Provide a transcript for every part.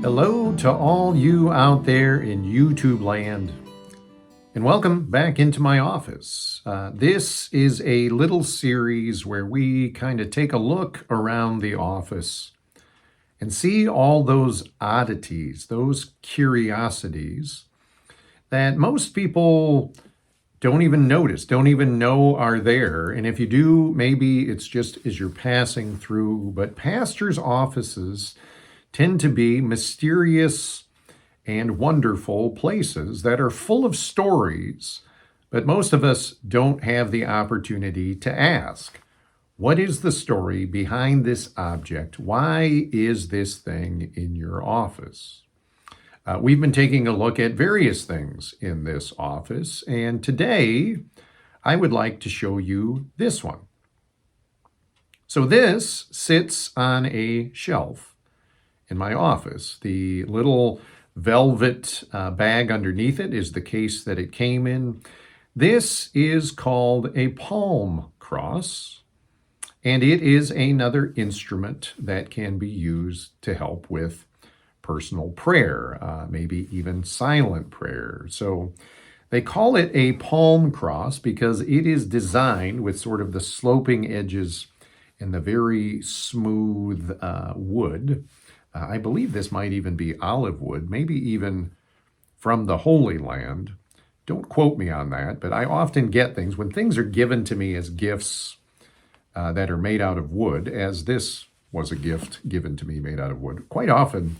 Hello to all you out there in YouTube land, and welcome back into my office. This is a little series where we kind of take a look around the office and see all those oddities, those curiosities that most people don't even notice, don't even know are there. And if you do, maybe it's just as you're passing through. But pastors' offices tend to be mysterious and wonderful places that are full of stories, but most of us don't have the opportunity to ask, what is the story behind this object? Why is this thing in your office? We've been taking a look at various things in this office, and today I would like to show you this one. So this sits on a shelf in my office. The little velvet bag underneath it is the case that it came in. This is called a palm cross, and it is another instrument that can be used to help with personal prayer, maybe even silent prayer. So they call it a palm cross because it is designed with sort of the sloping edges and the very smooth wood. I believe this might even be olive wood, maybe even from the Holy Land. Don't quote me on that, but I often get things, when things are given to me as gifts that are made out of wood, as this was a gift given to me made out of wood, quite often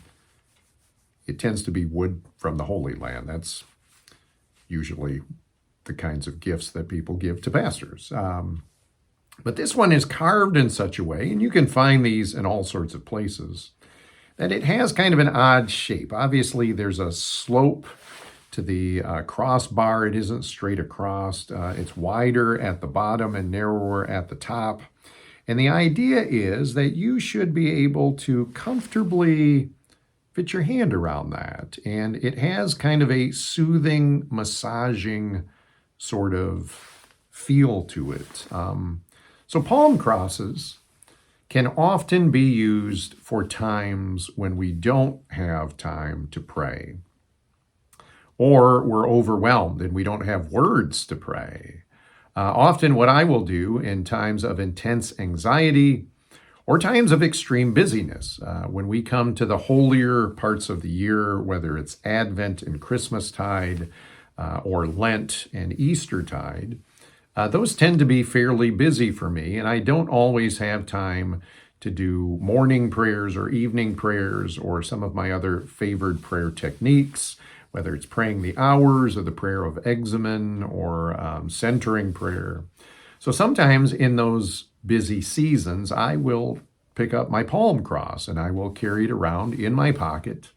it tends to be wood from the Holy Land. That's usually the kinds of gifts that people give to pastors. But this one is carved in such a way, and you can find these in all sorts of places, that it has kind of an odd shape. Obviously, there's a slope to the crossbar. It isn't straight across. It's wider at the bottom and narrower at the top. And the idea is that you should be able to comfortably fit your hand around that. And it has kind of a soothing, massaging sort of feel to it. So palm crosses can often be used for times when we don't have time to pray, or we're overwhelmed and we don't have words to pray. Often what I will do in times of intense anxiety or times of extreme busyness, when we come to the holier parts of the year, whether it's Advent and Christmastide, or Lent and Eastertide, those tend to be fairly busy for me, and I don't always have time to do morning prayers or evening prayers or some of my other favored prayer techniques, whether it's praying the hours or the prayer of examen or centering prayer. So sometimes in those busy seasons, I will pick up my palm cross and I will carry it around in my pocket.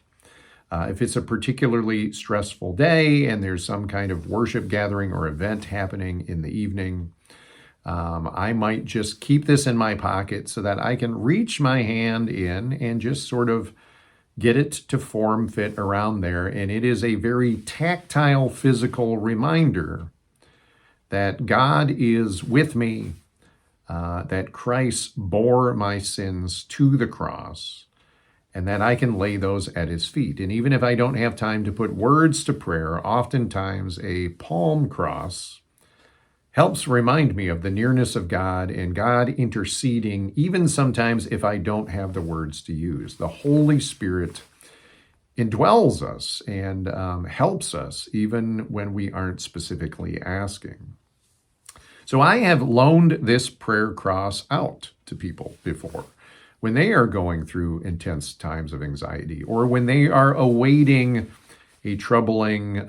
If it's a particularly stressful day and there's some kind of worship gathering or event happening in the evening, I might just keep this in my pocket so that I can reach my hand in and just sort of get it to form fit around there. And it is a very tactile, physical reminder that God is with me, that Christ bore my sins to the cross, and that I can lay those at his feet. And even if I don't have time to put words to prayer, oftentimes a palm cross helps remind me of the nearness of God and God interceding, even sometimes if I don't have the words to use. The Holy Spirit indwells us and helps us even when we aren't specifically asking. So I have loaned this prayer cross out to people before, when they are going through intense times of anxiety, or when they are awaiting a troubling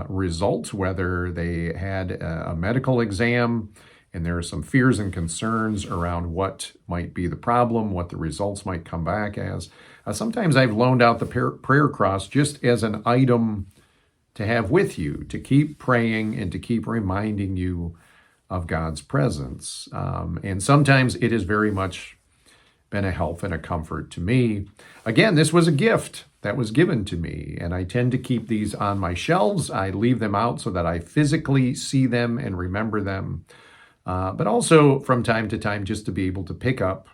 result, whether they had a medical exam and there are some fears and concerns around what might be the problem, what the results might come back as. Sometimes I've loaned out the prayer cross just as an item to have with you, to keep praying and to keep reminding you of God's presence. And sometimes it has very much been a help and a comfort to me. Again, this was a gift that was given to me, and I tend to keep these on my shelves. I leave them out so that I physically see them and remember them, but also from time to time just to be able to pick up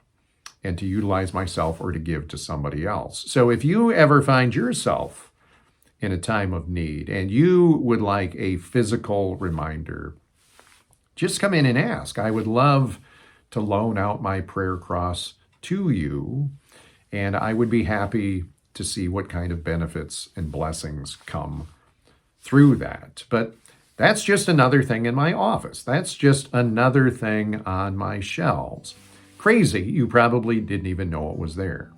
and to utilize myself or to give to somebody else. So if you ever find yourself in a time of need and you would like a physical reminder, just come in and ask. I would love to loan out my prayer cross to you, and I would be happy to see what kind of benefits and blessings come through that. But that's just another thing in my office. That's just another thing on my shelves. Crazy, you probably didn't even know it was there.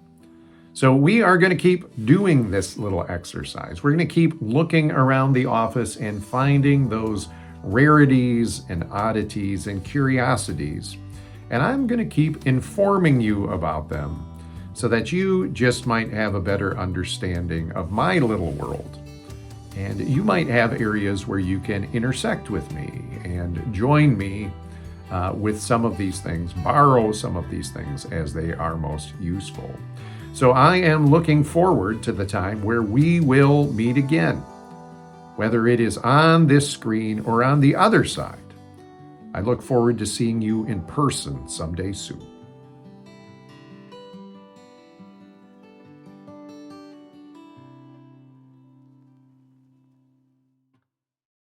So we are going to keep doing this little exercise. We're going to keep looking around the office and finding those rarities and oddities and curiosities. And I'm going to keep informing you about them so that you just might have a better understanding of my little world. And you might have areas where you can intersect with me and join me with some of these things, borrow some of these things as they are most useful. So I am looking forward to the time where we will meet again, whether it is on this screen or on the other side. I look forward to seeing you in person someday soon.